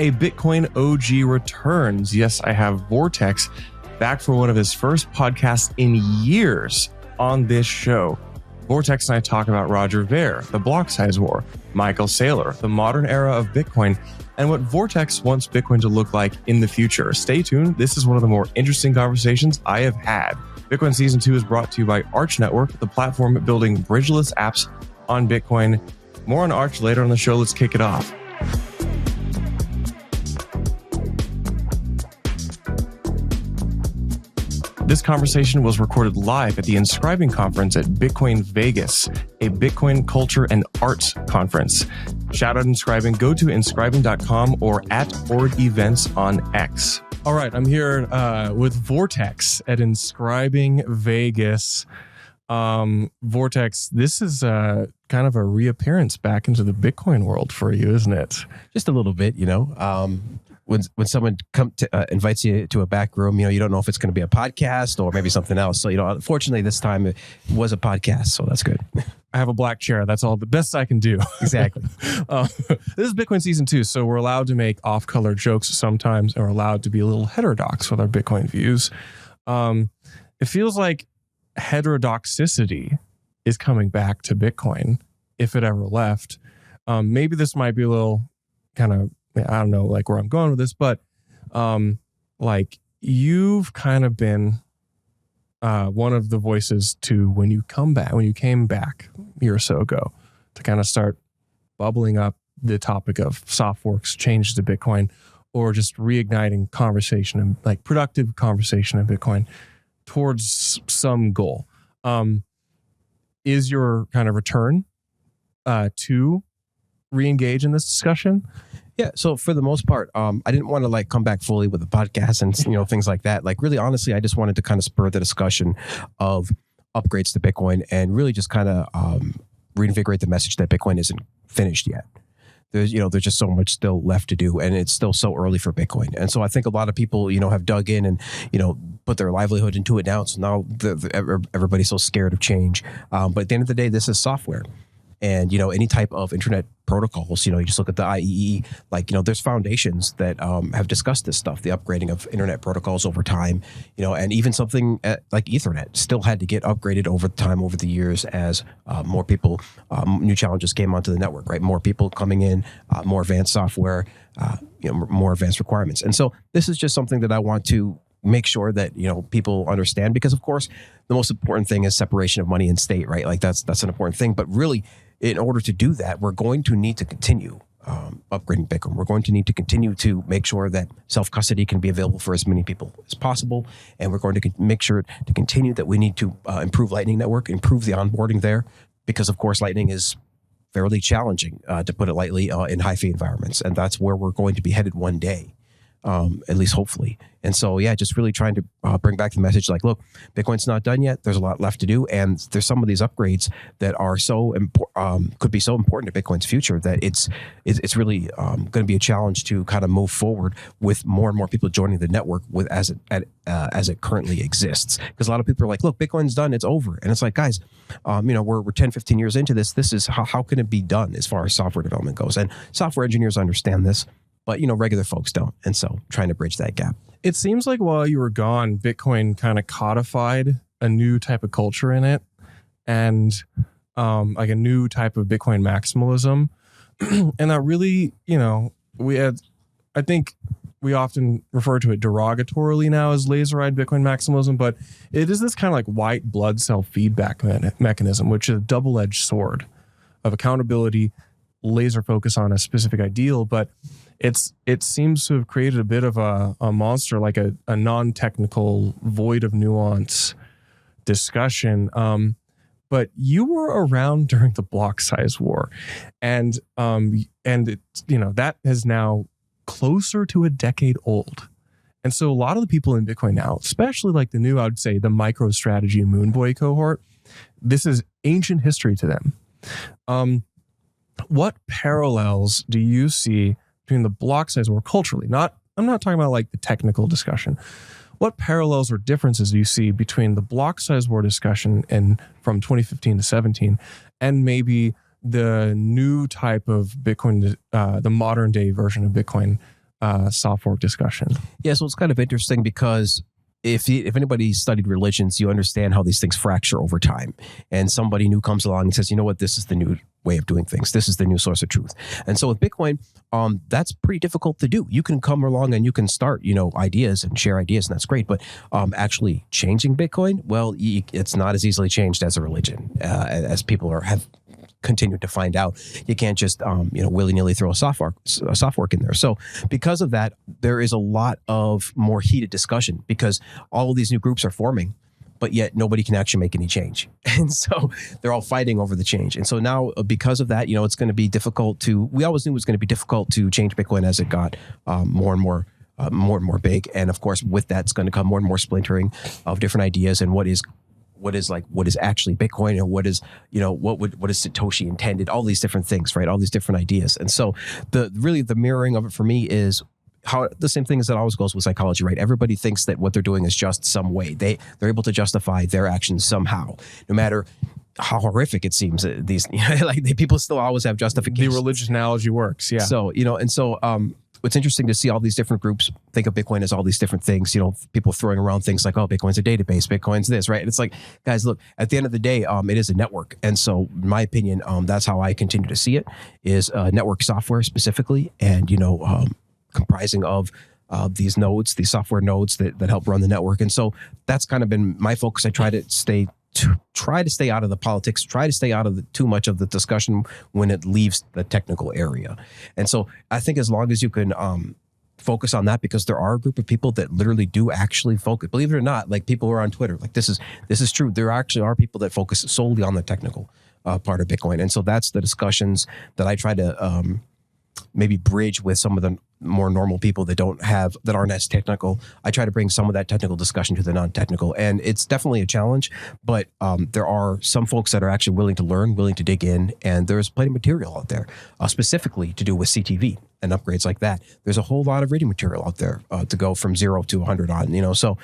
A Bitcoin OG returns. Yes, I have Vortex back for one of his first podcasts in years on this show. Vortex and I talk about Roger Ver, the Blocksize War, Micheal Saylor, the modern era of Bitcoin, and what Vortex wants Bitcoin to look like in the future. Stay tuned. This is one of the more interesting conversations I have had. Bitcoin Season 2 is brought to you by Arch Network, the platform building bridgeless apps on Bitcoin. More on Arch later on the show. Let's kick it off. This conversation was recorded live at the Inscribing Conference at Bitcoin Vegas, a Bitcoin culture and arts conference. Shout out Inscribing. Go to inscribing.com or at Ord Events on X. All right, I'm here with Vortex at Inscribing Vegas. Vortex, this is kind of a reappearance back into the Bitcoin world for you, isn't it? Just a little bit, you know. When someone invites you to a back room, you know, you don't know if it's going to be a podcast or maybe something else. So, you know, unfortunately, this time it was a podcast, so that's good. I have a black chair. That's all the best I can do. Exactly. This is Bitcoin Season 2, so we're allowed to make off-color jokes sometimes, and we're allowed to be a little heterodox with our Bitcoin views. It feels like heterodoxicity is coming back to Bitcoin, if it ever left. Maybe this might be a little kind of, I don't know, like where I'm going with this, but like you've kind of been one of the voices to when you came back a year or so ago to kind of start bubbling up the topic of soft forks, changes to Bitcoin, or just reigniting conversation and like productive conversation in Bitcoin towards some goal. Is your kind of return to re-engage in this discussion? Yeah, so for the most part, I didn't want to like come back fully with the podcast and, you know, things like that. Like really, honestly, I just wanted to kind of spur the discussion of upgrades to Bitcoin and really just kind of reinvigorate the message that Bitcoin isn't finished yet. There's just so much still left to do, and it's still so early for Bitcoin. And so I think a lot of people, you know, have dug in and, you know, put their livelihood into it now. So now everybody's so scared of change. But at the end of the day, this is software. And, you know, any type of internet protocols, you know, you just look at the IEE, like, you know, there's foundations that have discussed this stuff, the upgrading of internet protocols over time, you know, and even something like Ethernet still had to get upgraded over time, over the years as more people, new challenges came onto the network, right? More people coming in, more advanced software, you know, more advanced requirements. And so this is just something that I want to make sure that, you know, people understand, because of course, the most important thing is separation of money and state, right? Like that's an important thing, but really, in order to do that, we're going to need to continue upgrading Bitcoin. We're going to need to continue to make sure that self-custody can be available for as many people as possible. And we're going to make sure to continue that we need to improve Lightning Network, improve the onboarding there, because of course, Lightning is fairly challenging, to put it lightly, in high-fee environments. And that's where we're going to be headed one day. At least hopefully. And so, yeah, just really trying to bring back the message like, look, Bitcoin's not done yet. There's a lot left to do. And there's some of these upgrades that are so could be so important to Bitcoin's future that it's really going to be a challenge to kind of move forward with more and more people joining the network with as it currently exists. Because a lot of people are like, look, Bitcoin's done. It's over. And it's like, guys, you know, we're 10, 15 years into this. This is how can it be done as far as software development goes? And software engineers understand this. But, you know, regular folks don't. And so trying to bridge that gap. It seems like while you were gone, Bitcoin kind of codified a new type of culture in it and like a new type of Bitcoin maximalism. And that really, you know, I think we often refer to it derogatorily now as laser-eyed Bitcoin maximalism, but it is this kind of like white blood cell feedback mechanism, which is a double-edged sword of accountability, laser focus on a specific ideal, but it seems to have created a bit of a monster, like a non-technical, void of nuance discussion. But you were around during the Blocksize War, and it, you know, that is now closer to a decade old. And so a lot of the people in Bitcoin now, especially like the new, I would say the MicroStrategy Moonboy cohort, this is ancient history to them. What parallels do you see between the Blocksize War culturally? I'm not talking about like the technical discussion. What parallels or differences do you see between the Blocksize War discussion and from 2015 to 17 and maybe the new type of Bitcoin, the modern day version of Bitcoin soft fork discussion. Yeah, so it's kind of interesting because if anybody studied religions, you understand how these things fracture over time. And somebody new comes along and says, you know what, this is the new way of doing things. This is the new source of truth. And so with Bitcoin, that's pretty difficult to do. You can come along and you can start, ideas and share ideas, and that's great. But actually changing Bitcoin, well, it's not as easily changed as a religion, as people have continued to find out. You can't just willy-nilly throw a soft fork in there. So because of that, there is a lot of more heated discussion because all of these new groups are forming, but yet nobody can actually make any change. And so they're all fighting over the change. And so now because of that, it's going to be difficult we always knew it was going to be difficult to change Bitcoin as it got more and more big. And of course, with that, it's going to come more and more splintering of different ideas and what is actually Bitcoin, and what is Satoshi intended, all these different things, right? All these different ideas. And so the mirroring of it for me is how the same thing as that always goes with psychology, right? Everybody thinks that what they're doing is just some way. They're able to justify their actions somehow, no matter how horrific it seems. People still always have justifications. The religious analogy works, yeah. So, it's interesting to see all these different groups think of Bitcoin as all these different things, people throwing around things like, oh, Bitcoin's a database, Bitcoin's this, right? And it's like, guys, look, at the end of the day, it is a network. And so in my opinion, that's how I continue to see it, is network software specifically, and, comprising of these nodes, these software nodes that help run the network. And so that's kind of been my focus. I try to stay out of the politics, try to stay out of too much of the discussion when it leaves the technical area. And so I think as long as you can focus on that, because there are a group of people that literally do actually focus, believe it or not, like people who are on Twitter, like this is true. There actually are people that focus solely on the technical part of Bitcoin. And so that's the discussions that I try to maybe bridge with some of the more normal people that aren't as technical. I try to bring some of that technical discussion to the non-technical, and it's definitely a challenge, but there are some folks that are actually willing to learn, willing to dig in, and there's plenty of material out there, specifically to do with CTV and upgrades like that. There's a whole lot of reading material out there to go from 0 to 100 on, so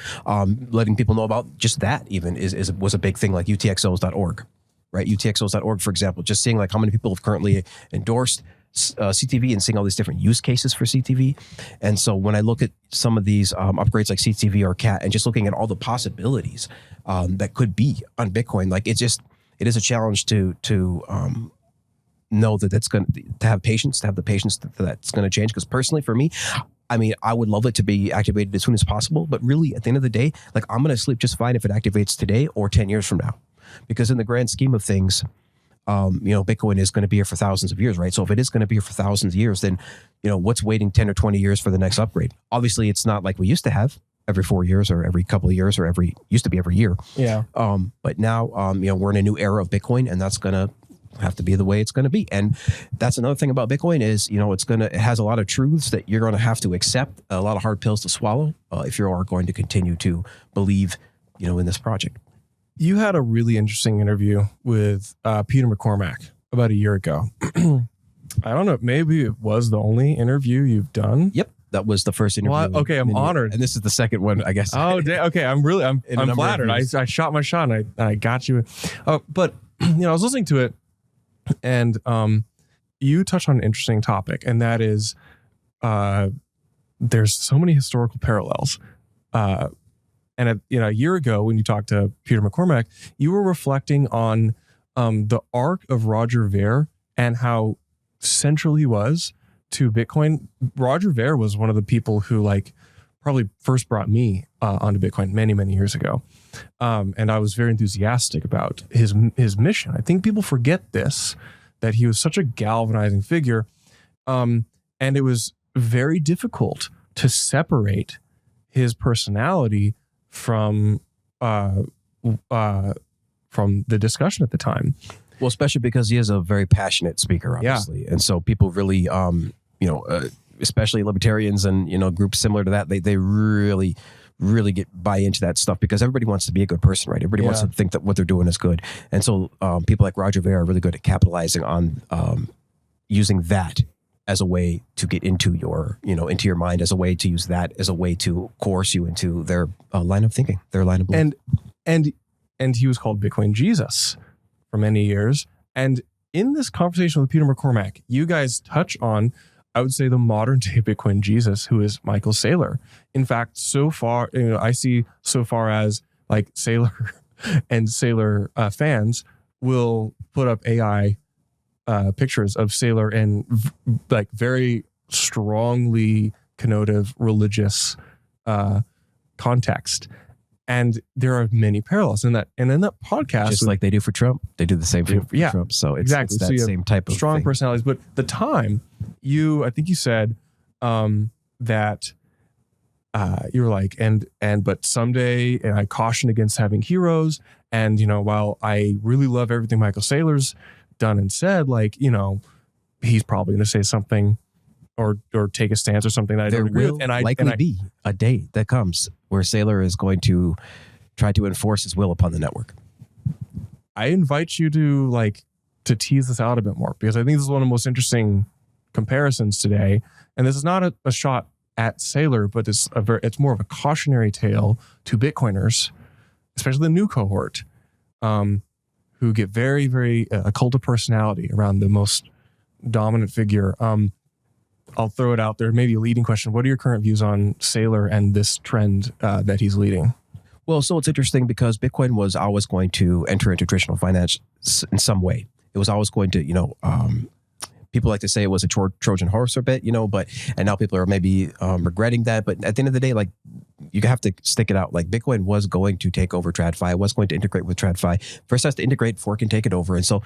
letting people know about just that even was a big thing, like utxos.org, right? utxos.org, for example, just seeing like how many people have currently endorsed CTV and seeing all these different use cases for CTV. And so when I look at some of these upgrades like CTV or CAT, and just looking at all the possibilities that could be on Bitcoin, like it is a challenge to know that that's going to have the patience that's going to change. Because personally, for me, I mean, I would love it to be activated as soon as possible. But really, at the end of the day, like I'm going to sleep just fine if it activates today or 10 years from now. Because in the grand scheme of things, Bitcoin is going to be here for thousands of years, right? So if it is going to be here for thousands of years, then, what's waiting 10 or 20 years for the next upgrade? Obviously, it's not like we used to have every 4 years or every couple of years or used to be every year. Yeah. But now, we're in a new era of Bitcoin, and that's going to have to be the way it's going to be. And that's another thing about Bitcoin is, it has a lot of truths that you're going to have to accept, a lot of hard pills to swallow if you are going to continue to believe, in this project. You had a really interesting interview with Peter McCormack about a year ago. I don't know, maybe it was the only interview you've done. Yep, that was the first interview. Well, okay, I'm honored, and this is the second one, I guess. Oh, okay, I'm flattered. I shot my shot, and I got you. But I was listening to it, and you touched on an interesting topic, and that is, there's so many historical parallels. And a year ago, when you talked to Peter McCormack, you were reflecting on the arc of Roger Ver and how central he was to Bitcoin. Roger Ver was one of the people who probably first brought me onto Bitcoin many, many years ago. And I was very enthusiastic about his mission. I think people forget this, that he was such a galvanizing figure. And it was very difficult to separate his personality from the discussion at the time. Well, especially because he is a very passionate speaker, obviously. Yeah. And so people really, especially libertarians and, groups similar to that, they really buy into that stuff because everybody wants to be a good person, right? Everybody wants to think that what they're doing is good. And so people like Roger Ver are really good at capitalizing on using that as a way to get into your mind, as a way to use that as a way to coerce you into their line of thinking, their line of belief. And he was called Bitcoin Jesus for many years. And in this conversation with Peter McCormack, you guys touch on I would say the modern day Bitcoin Jesus, who is Micheal Saylor. In fact, so far, I see so far as like Saylor and Saylor fans will put up AI pictures of Saylor in like very strongly connotative religious context. And there are many parallels in that. And in that podcast, just like they do for Trump, they do the same thing for Trump. So it's exactly that same type of strong thing. Personalities. But the time I think you said that you were like, but someday, and I caution against having heroes. And, while I really love everything Micheal Saylor's done and said, like, he's probably going to say something or take a stance or something that I don't agree with. And likely be a day that comes where Saylor is going to try to enforce his will upon the network. I invite you to tease this out a bit more, because I think this is one of the most interesting comparisons today. And this is not a shot at Saylor, but it's more of a cautionary tale to Bitcoiners, especially the new cohort, who get very, very a cult of personality around the most dominant figure. I'll throw it out there. Maybe a leading question. What are your current views on Saylor and this trend that he's leading? Well, so it's interesting because Bitcoin was always going to enter into traditional finance in some way. It was always going to, people like to say it was a Trojan horse a bit, and now people are maybe regretting that. But at the end of the day, like, you have to stick it out. Like, Bitcoin was going to take over TradFi, was going to integrate with TradFi. First has to integrate before it can take it over. And so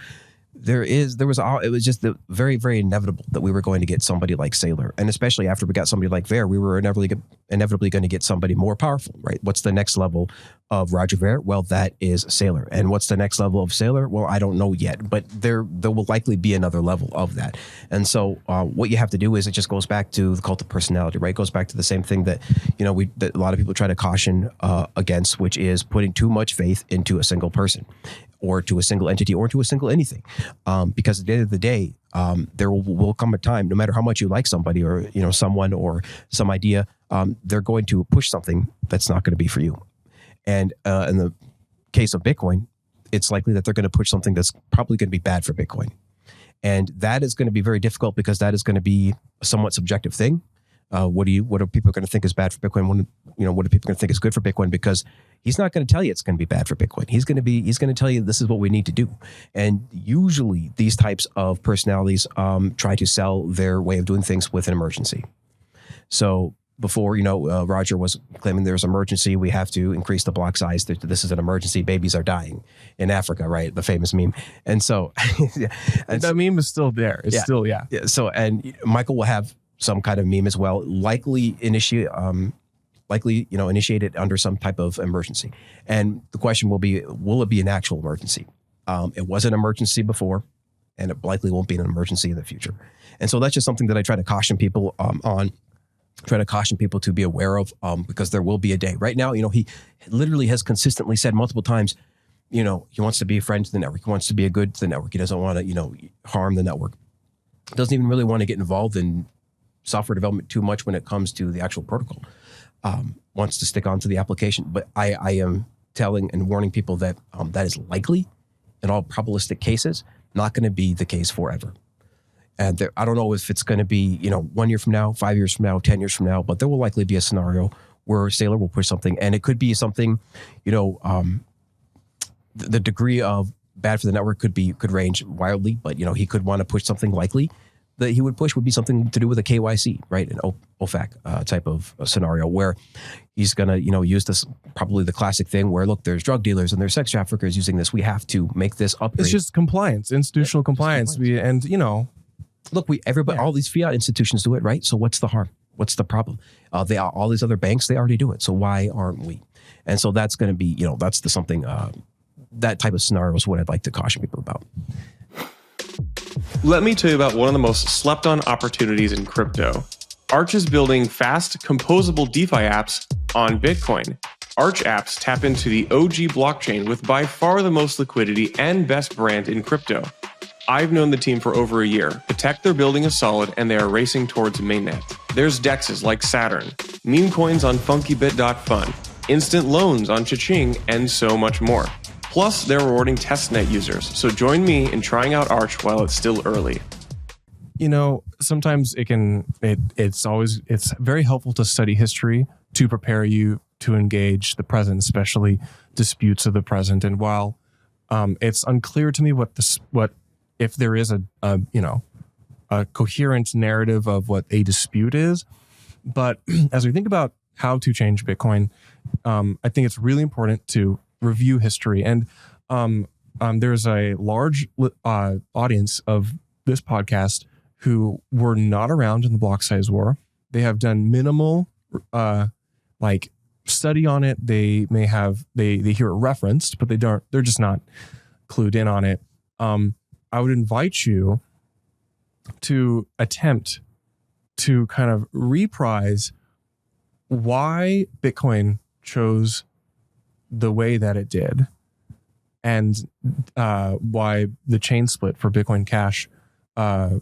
it was just very, very inevitable that we were going to get somebody like Saylor. And especially after we got somebody like Ver, we were inevitably going to get somebody more powerful, right? What's the next level of Roger Ver? Well, that is Saylor. And what's the next level of Saylor? Well, I don't know yet, but there will likely be another level of that. And so what you have to do is, it just goes back to the cult of personality, right? It goes back to the same thing that, that a lot of people try to caution against, which is putting too much faith into a single person, or to a single entity, or to a single anything. Because at the end of the day, there will come a time, no matter how much you like somebody or, someone or some idea, they're going to push something that's not going to be for you. And in the case of Bitcoin, it's likely that they're going to push something that's probably going to be bad for Bitcoin. And that is going to be very difficult, because that is going to be a somewhat subjective thing. What are people going to think is bad for Bitcoin? What are people going to think is good for Bitcoin? Because he's not going to tell you it's going to be bad for Bitcoin. He's going to tell you this is what we need to do. And usually these types of personalities try to sell their way of doing things with an emergency. So before, Roger was claiming there's an emergency, we have to increase the block size. This is an emergency. Babies are dying in Africa, right? The famous meme. And so that meme is still there. It's still. So, and Micheal will have some kind of meme as well, likely initiated under some type of emergency. And the question will be, will it be an actual emergency? It was an emergency before, and it likely won't be an emergency in the future. And so that's just something that I try to caution people to be aware of, because there will be a day. Right now, he literally has consistently said multiple times, he wants to be a friend to the network. He wants to be a good to the network. He doesn't want to, harm the network. Doesn't even really want to get involved in software development too much when it comes to the actual protocol. Wants to stick onto the application. But I am telling and warning people that that is likely, in all probabilistic cases, not going to be the case forever. And I don't know if it's going to be, 1 year from now, 5 years from now, 10 years from now, but there will likely be a scenario where Saylor will push something. And it could be something, the degree of bad for the network could range wildly, but, he could want to push something. Likely that he would push would be something to do with a KYC, right? An OFAC type of scenario, where he's going to, use this, probably the classic thing where, look, there's drug dealers and there's sex traffickers using this. We have to make this upgrade. It's just compliance, institutional compliance. Look, all these fiat institutions do it, right? So what's the harm? What's the problem? All these other banks, they already do it. So why aren't we? And so that's going to be, that's something, that type of scenario is what I'd like to caution people about. Let me tell you about one of the most slept on opportunities in crypto. Arch is building fast, composable DeFi apps on Bitcoin. Arch apps tap into the OG blockchain with by far the most liquidity and best brand in crypto. I've known the team for over a year. The tech they're building is solid, and they are racing towards mainnet. There's DEXs like Saturn, meme coins on FunkyBit.fun, instant loans on Cha-Ching, and so much more. Plus, they're rewarding testnet users, so join me in trying out Arch while it's still early. sometimes it's very helpful to study history to prepare you to engage the present, especially disputes of the present. And while it's unclear to me what if there is a coherent narrative of what a dispute is, but as we think about how to change Bitcoin, I think it's really important to review history. And there's a large audience of this podcast who were not around in the Blocksize War. They have done minimal study on it. They may have they hear it referenced, but they're just not clued in on it. I would invite you to attempt to kind of reprise why Bitcoin chose the way that it did, and why the chain split for Bitcoin Cash. I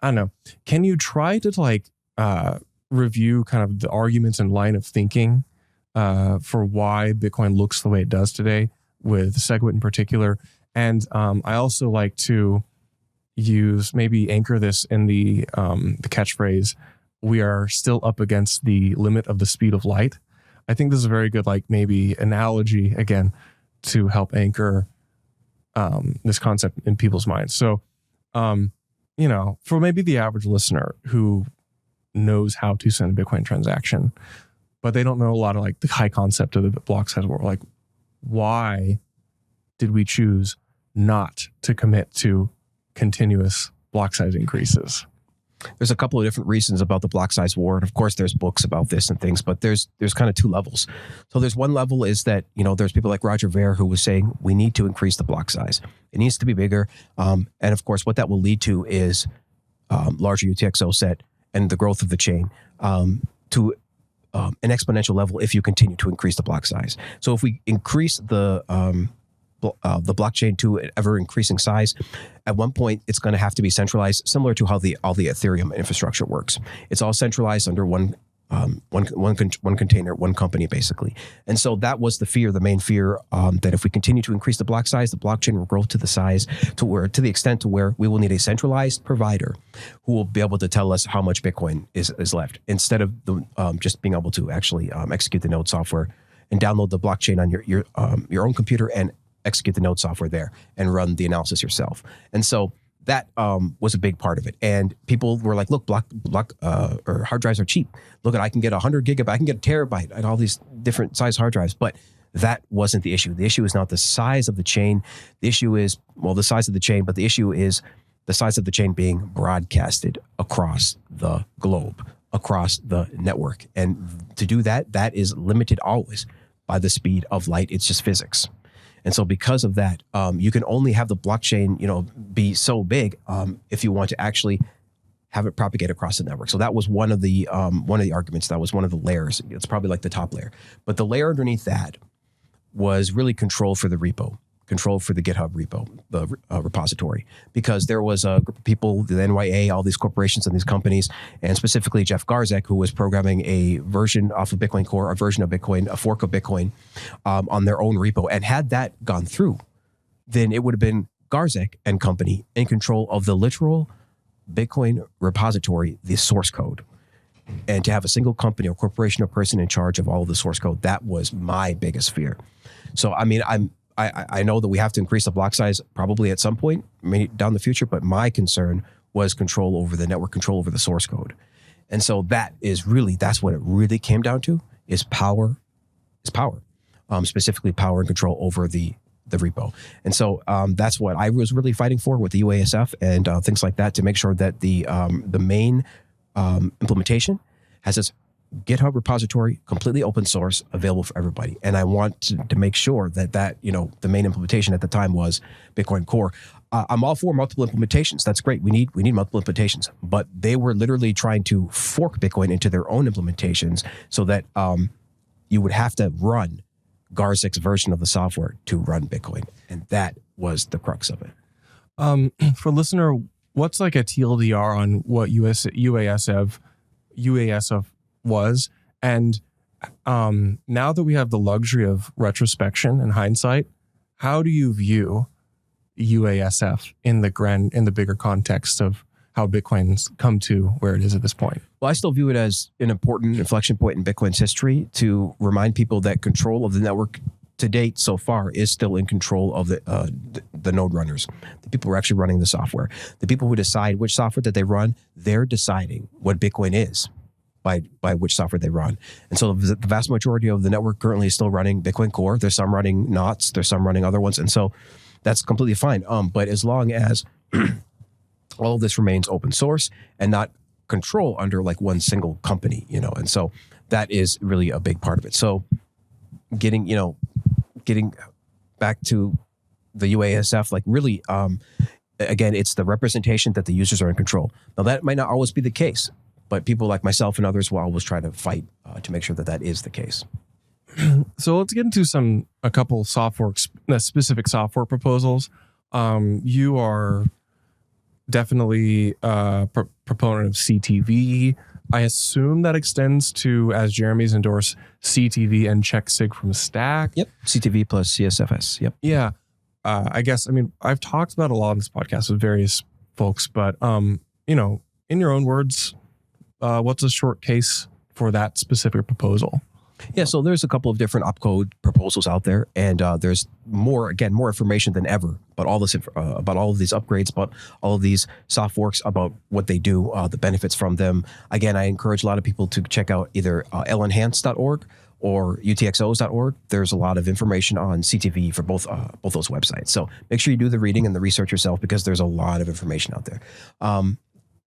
don't know. Can you try to review kind of the arguments and line of thinking for why Bitcoin looks the way it does today, with SegWit in particular? And I also like to anchor this in the catchphrase, "We are still up against the limit of the speed of light." I think this is a very good maybe analogy again to help anchor this concept in people's minds. So, for maybe the average listener who knows how to send a Bitcoin transaction, but they don't know a lot of the high concept of the Blocksize War, why did we choose not to commit to continuous block size increases? There's a couple of different reasons about the Blocksize War. And of course, there's books about this and things, but there's kind of two levels. So there's one level is that, there's people like Roger Ver who was saying we need to increase the block size. It needs to be bigger. And of course, what that will lead to is larger UTXO set and the growth of the chain to an exponential level if you continue to increase the block size. So if we increase the blockchain to an ever increasing size, at one point it's going to have to be centralized, similar to how all the Ethereum infrastructure works. It's all centralized under one container, one company, basically. And so that was the main fear, that if we continue to increase the block size, the blockchain will grow to the extent to where we will need a centralized provider who will be able to tell us how much Bitcoin is left, instead of just being able to actually execute the node software and download the blockchain on your own computer and execute the node software there and run the analysis yourself. And so that was a big part of it. And people were like, look, or hard drives are cheap. Look, I can get 100 gigabyte, I can get a terabyte and all these different size hard drives. But that wasn't the issue. The issue is not the size of the chain. The issue is, the size of the chain, but the issue is the size of the chain being broadcasted across the globe, across the network. And to do that, that is limited always by the speed of light. It's just physics. And so because of that, you can only have the blockchain, be so big if you want to actually have it propagate across the network. So that was one of the arguments. That was one of the layers. It's probably the top layer. But the layer underneath that was really control for the repo, control for the GitHub repo, the repository, because there was a group of people, the NYA, all these corporations and these companies, and specifically Jeff Garzek, who was programming a version off of Bitcoin Core, a version of Bitcoin, a fork of Bitcoin on their own repo. And had that gone through, then it would have been Garzek and company in control of the literal Bitcoin repository, the source code. And to have a single company or corporation or person in charge of all of the source code, that was my biggest fear. So, I know that we have to increase the block size probably at some point down the future, but my concern was control over the network, control over the source code. And so that's what it really came down to, is power, specifically power and control over the repo. And so that's what I was really fighting for with the UASF and things like that, to make sure that the main implementation has this GitHub repository, completely open source, available for everybody. And I want to make sure that the main implementation at the time was Bitcoin Core. I'm all for multiple implementations. That's great. We need multiple implementations. But they were literally trying to fork Bitcoin into their own implementations so that you would have to run Garzek's version of the software to run Bitcoin. And that was the crux of it. For listener, what's a TLDR on what UASF was? And now that we have the luxury of retrospection and hindsight, how do you view UASF in the bigger context of how Bitcoin's come to where it is at this point. Well, I still view it as an important inflection point in Bitcoin's history to remind people that control of the network to date so far is still in control of the node runners, the people who are actually running the software. The people who decide which software that they run, they're deciding what Bitcoin is by which software they run. And so the vast majority of the network currently is still running Bitcoin Core. There's some running knots, there's some running other ones. And so that's completely fine. But as long as all of this remains open source and not control under like one single company, and so that is really a big part of it. So getting back to the UASF, like really, again, it's the representation that the users are in control. Now that might not always be the case, but people like myself and others will always try to fight to make sure that that is the case. So let's get into a couple specific software proposals. You are definitely a proponent of CTV. I assume that extends to, as Jeremy's endorsed, CTV and check sig from Stack. Yep. CTV plus CSFS. Yep. Yeah. I've talked about a lot on this podcast with various folks, but, in your own words, what's a short case for that specific proposal? Yeah, so there's a couple of different opcode proposals out there, and there's more information than ever about all this, about all of these upgrades, about all of these soft forks, about what they do, the benefits from them. Again, I encourage a lot of people to check out either lenhance.org or utxos.org. There's a lot of information on CTV for both those websites. So make sure you do the reading and the research yourself, because there's a lot of information out there.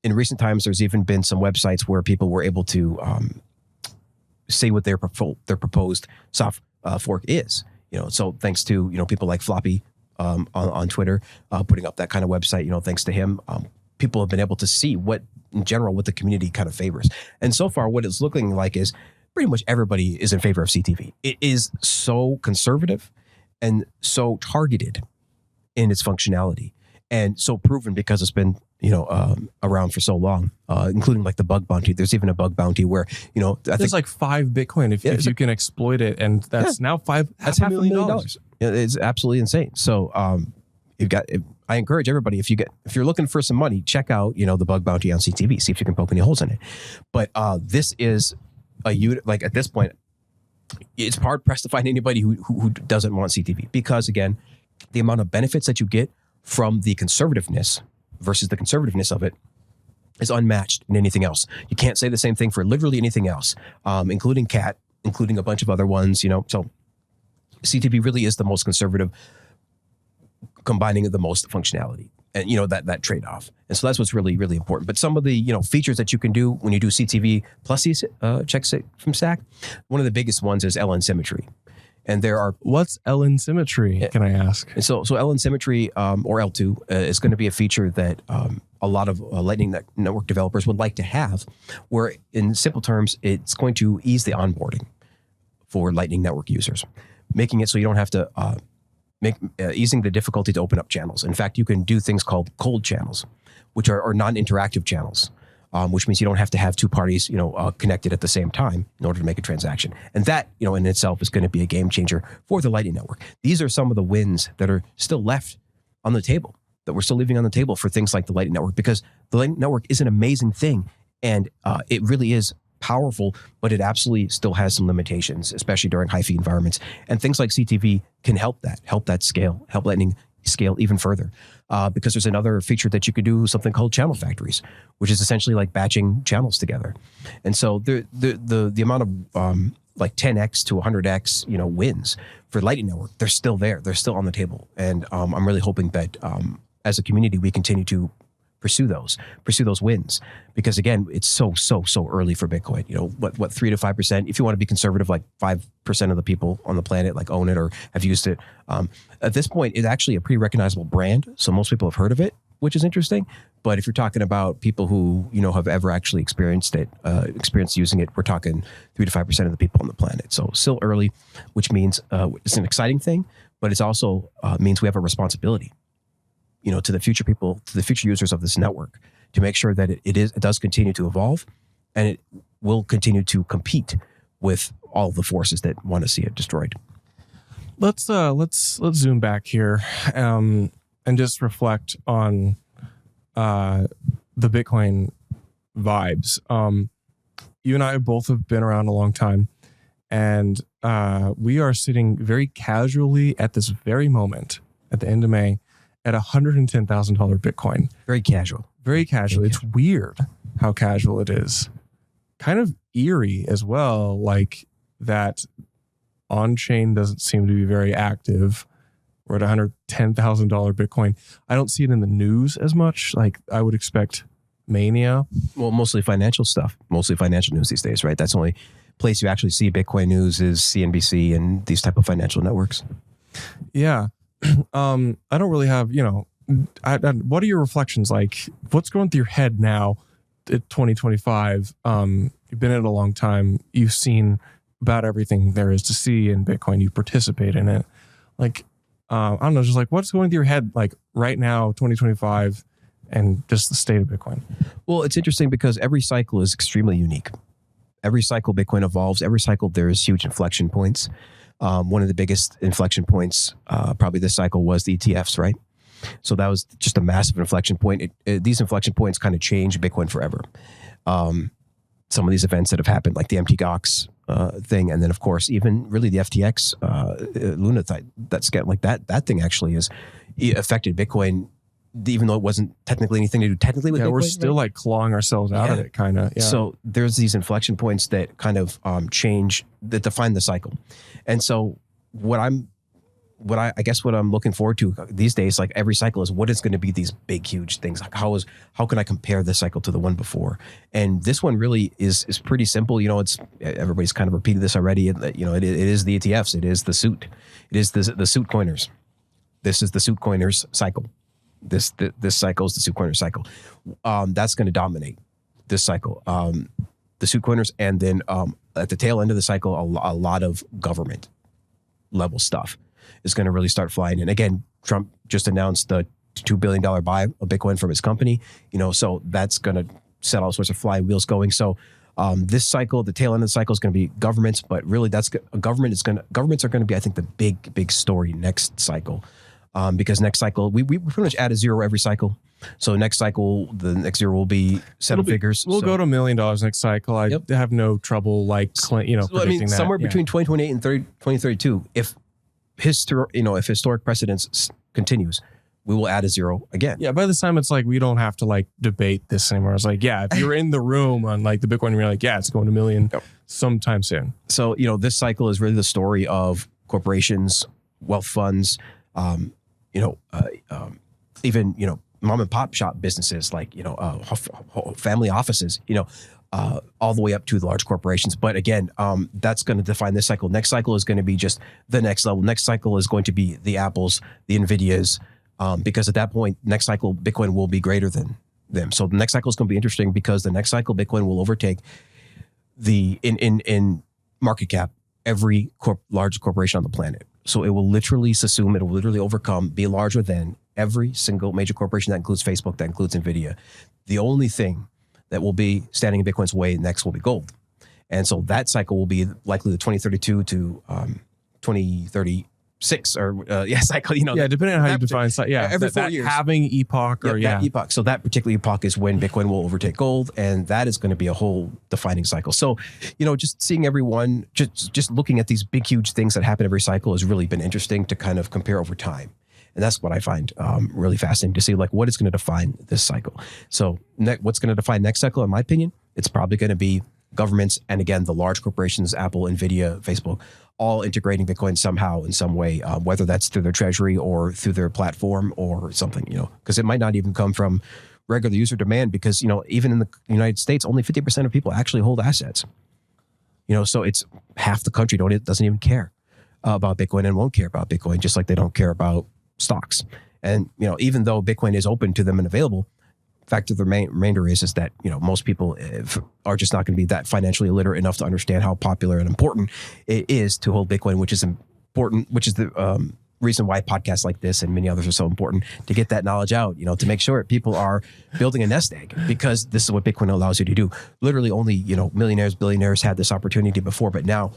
In recent times, there's even been some websites where people were able to say what their proposed soft fork is. So thanks to people like Floppy on Twitter putting up that kind of website. Thanks to him, people have been able to see what the community kind of favors. And so far, what it's looking like is pretty much everybody is in favor of CTV. It is so conservative and so targeted in its functionality, and so proven because it's been around for so long, including like the bug bounty. There's even a bug bounty where there's like 5 Bitcoin if you can exploit it, and that's now that's half $500,000. It's absolutely insane. So I encourage everybody, if you're looking for some money, check out the bug bounty on CTV. See if you can poke any holes in it. But this is at this point, it's hard pressed to find anybody who doesn't want CTV, because again, the amount of benefits that you get from the conservativeness versus the conservativeness of it is unmatched in anything else. You can't say the same thing for literally anything else, including CAT, including a bunch of other ones. So CTV really is the most conservative, combining the most functionality, and that trade-off. And so that's what's really, really important. But some of the features that you can do when you do CTV plus check from Stack, one of the biggest ones is LN symmetry. And there are... What's LN symmetry, can I ask? So LN symmetry, or L2, is going to be a feature that a lot of Lightning Network developers would like to have, where in simple terms, it's going to ease the onboarding for Lightning Network users, making it so you don't have to... easing the difficulty to open up channels. In fact, you can do things called cold channels, which are non-interactive channels, which means you don't have to have two parties, connected at the same time in order to make a transaction. And that, in itself is going to be a game changer for the Lightning Network. These are some of the wins that are still left on the table, that we're still leaving on the table for things like the Lightning Network, because the Lightning Network is an amazing thing, and it really is powerful, but it absolutely still has some limitations, especially during high fee environments. And things like CTV can help that scale, help Lightning scale even further. Because there's another feature that you could do, something called channel factories, which is essentially like batching channels together. And so the amount of like 10x to 100x, wins for Lightning Network, they're still there. They're still on the table. And I'm really hoping that as a community, we continue to pursue those wins, because again, it's so early for Bitcoin. What 3 to 5%, if you want to be conservative, like 5% of the people on the planet like own it or have used it. At this point, it's actually a pretty recognizable brand, so most people have heard of it, which is interesting. But if you're talking about people who have ever actually experienced using it, we're talking 3 to 5% of the people on the planet. So still early, which means it's an exciting thing, but it's also means we have a responsibility, to the future people, to the future users of this network, to make sure that it does continue to evolve, and it will continue to compete with all the forces that want to see it destroyed. Let's zoom back here and just reflect on the Bitcoin vibes. You and I both have been around a long time, and we are sitting very casually at this very moment at the end of May at $110,000 Bitcoin. Very casual. Very casual. It's weird how casual it is. Kind of eerie as well, like that on-chain doesn't seem to be very active. We're at $110,000 Bitcoin. I don't see it in the news as much. Like I would expect mania. Well, mostly financial stuff, mostly financial news these days, right? That's the only place you actually see Bitcoin news is CNBC and these type of financial networks. Yeah. I don't really have, what are your reflections like? What's going through your head now at 2025? You've been in it a long time. You've seen about everything there is to see in Bitcoin. You participate in it. Like, I don't know, just like what's going through your head like right now, 2025, and just the state of Bitcoin? Well, it's interesting because every cycle is extremely unique. Every cycle Bitcoin evolves. Every cycle there's huge inflection points. One of the biggest inflection points probably this cycle was the ETFs, right? So that was just a massive inflection point. These inflection points kind of change Bitcoin forever. Some of these events that have happened, like the MTGOX thing, and then of course even really the FTX Luna that's like that thing actually affected Bitcoin, even though it wasn't technically anything to do technically with Bitcoin. We're still like clawing ourselves out of it, kind of. Yeah. So there's these inflection points that kind of change, that define the cycle. And so what I'm looking forward to these days, like every cycle, is what is going to be these big, huge things. Like how can I compare this cycle to the one before? And this one really is pretty simple. Everybody's kind of repeated this already. It is the ETFs. It is the suit. It is the suit coiners. This is the suit coiners cycle. This cycle is the suit coiners cycle. That's going to dominate this cycle. The suit coiners, and then at the tail end of the cycle, a lot of government level stuff is going to really start flying in. Again, Trump just announced the $2 billion buy of Bitcoin from his company, so that's going to set all sorts of flywheels going. So this cycle, the tail end of the cycle, is going to be governments, but really governments are going to be, I think, the big story next cycle. Because next cycle, we pretty much add a zero every cycle. So next cycle, the next zero will be seven figures. We'll go to $1 million next cycle. I have no trouble predicting that. Somewhere between 2028 and 2032, if historic precedence continues, we will add a zero again. Yeah, by this time it's like we don't have to debate this anymore. It's like, yeah, if you're in the room on the Bitcoin, you're like, yeah, it's going to $1 million sometime soon. So this cycle is really the story of corporations, wealth funds, even mom and pop shop businesses, like family offices, all the way up to the large corporations. But again, that's going to define this cycle. Next cycle is going to be just the next level. Next cycle is going to be the Apples, the Nvidias, because at that point, next cycle Bitcoin will be greater than them. So the next cycle is going to be interesting because the next cycle Bitcoin will overtake in market cap every large corporation on the planet. So it will literally subsume, it will literally overcome, be larger than every single major corporation. That includes Facebook, that includes NVIDIA. The only thing that will be standing in Bitcoin's way next will be gold. And so that cycle will be likely the 2032 to 2036 cycle. Depending on how you define cycle. Yeah, every 4 years. Halving epoch that epoch. So that particular epoch is when Bitcoin will overtake gold, and that is going to be a whole defining cycle. So, just seeing everyone, just looking at these big, huge things that happen every cycle has really been interesting to kind of compare over time. And that's what I find really fascinating to see, what is going to define this cycle. So what's going to define next cycle, in my opinion, it's probably going to be governments, and again, the large corporations, Apple, NVIDIA, Facebook, all integrating Bitcoin somehow in some way, whether that's through their treasury or through their platform or something, because it might not even come from regular user demand, because, even in the United States, only 50% of people actually hold assets. So it's half the country doesn't even care about Bitcoin and won't care about Bitcoin, just like they don't care about stocks. And, even though Bitcoin is open to them and available, fact of the remainder is that, most people are just not going to be that financially illiterate enough to understand how popular and important it is to hold Bitcoin, which is important, which is the reason why podcasts like this and many others are so important, to get that knowledge out, to make sure people are building a nest egg, because this is what Bitcoin allows you to do. Literally only, millionaires, billionaires had this opportunity before, but now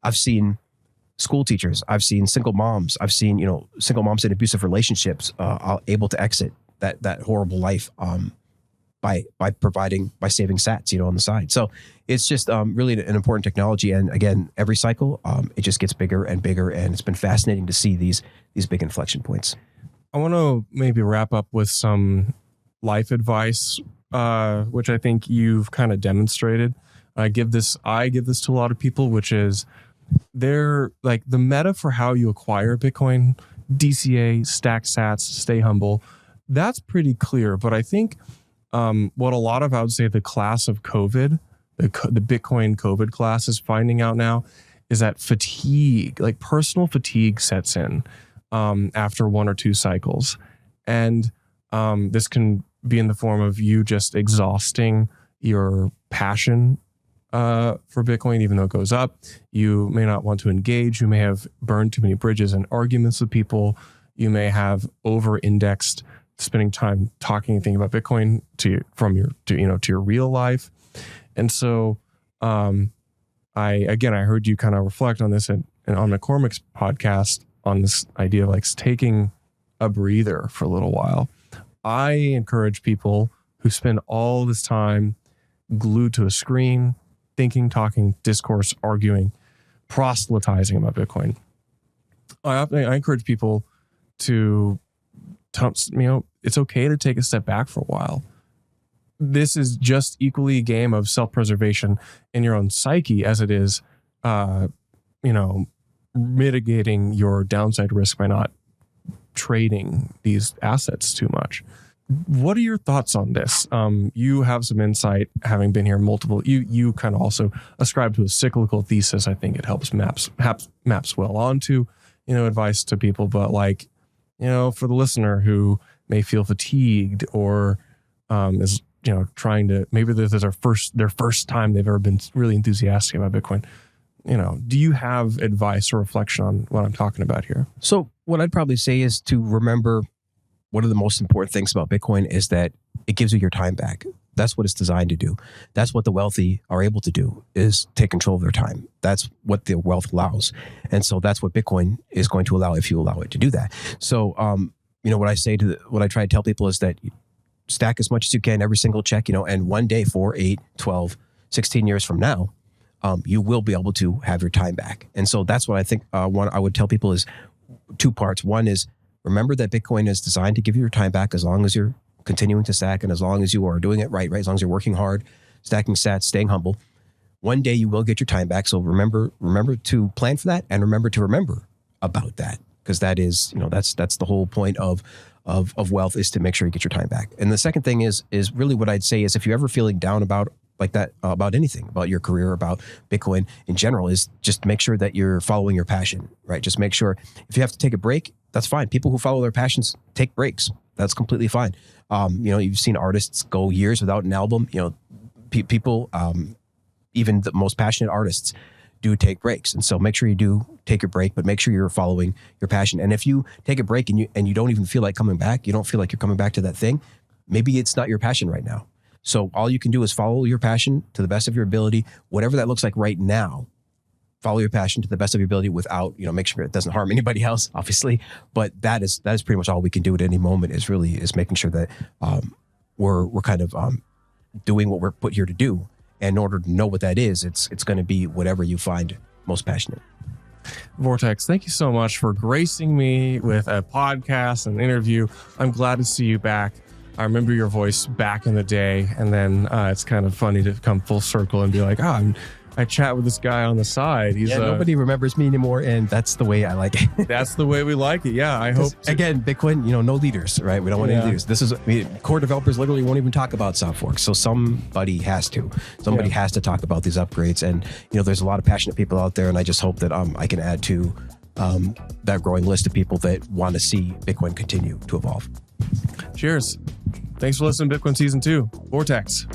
I've seen school teachers, I've seen single moms, I've seen, single moms in abusive relationships able to exit that horrible life by saving sats, on the side. So it's just really an important technology. And again, every cycle, it just gets bigger and bigger. And it's been fascinating to see these big inflection points. I want to maybe wrap up with some life advice, which I think you've kind of demonstrated. I give this to a lot of people, which is they're like the meta for how you acquire Bitcoin, DCA, stack sats, stay humble. That's pretty clear. But I think what a lot of, I would say, the class of COVID, the Bitcoin COVID class is finding out now is that fatigue, like personal fatigue sets in after one or two cycles. And this can be in the form of you just exhausting your passion for Bitcoin, even though it goes up. You may not want to engage. You may have burned too many bridges and arguments with people. You may have over-indexed spending time talking and thinking about Bitcoin to your real life. And so I heard you kind of reflect on this and on McCormick's podcast on this idea of like taking a breather for a little while. I encourage people who spend all this time glued to a screen, thinking, talking, discourse, arguing, proselytizing about Bitcoin. I encourage people to, it's okay to take a step back for a while. This is just equally a game of self-preservation in your own psyche as it is, mitigating your downside risk by not trading these assets too much. What are your thoughts on this? You have some insight, having been here multiple. You kind of also ascribe to a cyclical thesis. I think it helps maps well onto advice to people. But for the listener who may feel fatigued or is trying to, maybe this is their first time they've ever been really enthusiastic about Bitcoin. Do you have advice or reflection on what I'm talking about here? So what I'd probably say is to remember one of the most important things about Bitcoin is that it gives you your time back. That's what it's designed to do. That's what the wealthy are able to do, is take control of their time. That's what the wealth allows. And so that's what Bitcoin is going to allow if you allow it to do that. So, what I try to tell people is that stack as much as you can, every single check, and one day, 4, 8, 12, 16 years from now, you will be able to have your time back. And so that's what I think I would tell people is two parts. One is remember that Bitcoin is designed to give you your time back as long as you're continuing to stack and as long as you are doing it right? As long as you're working hard, stacking sats, staying humble. One day you will get your time back. So remember to plan for that and remember about that, because that is, that's the whole point of wealth, is to make sure you get your time back. And the second thing is really what I'd say is if you're ever feeling down about about anything, about your career, about Bitcoin in general, is just make sure that you're following your passion, right? Just make sure if you have to take a break, that's fine. People who follow their passions take breaks. That's completely fine. You've seen artists go years without an album. People, even the most passionate artists do take breaks. And so make sure you do take a break, but make sure you're following your passion. And if you take a break and you don't even feel like coming back, you don't feel like you're coming back to that thing, maybe it's not your passion right now. So all you can do is follow your passion to the best of your ability, whatever that looks like right now. Follow your passion to the best of your ability without, make sure it doesn't harm anybody else, obviously. But that is pretty much all we can do at any moment is making sure that we're kind of doing what we're put here to do. And in order to know what that is, it's going to be whatever you find most passionate. Vortex, thank you so much for gracing me with a podcast and interview. I'm glad to see you back. I remember your voice back in the day, and then it's kind of funny to come full circle and be like, I chat with this guy on the side. Nobody remembers me anymore, and that's the way I like it. That's the way we like it. Yeah, I hope. Again, Bitcoin, no leaders, right? We don't want any leaders. This is core developers literally won't even talk about soft forks. So somebody has to. Somebody has to talk about these upgrades, and there's a lot of passionate people out there, and I just hope that I can add to that growing list of people that want to see Bitcoin continue to evolve. Cheers. Thanks for listening to Bitcoin Season 2. Vortex.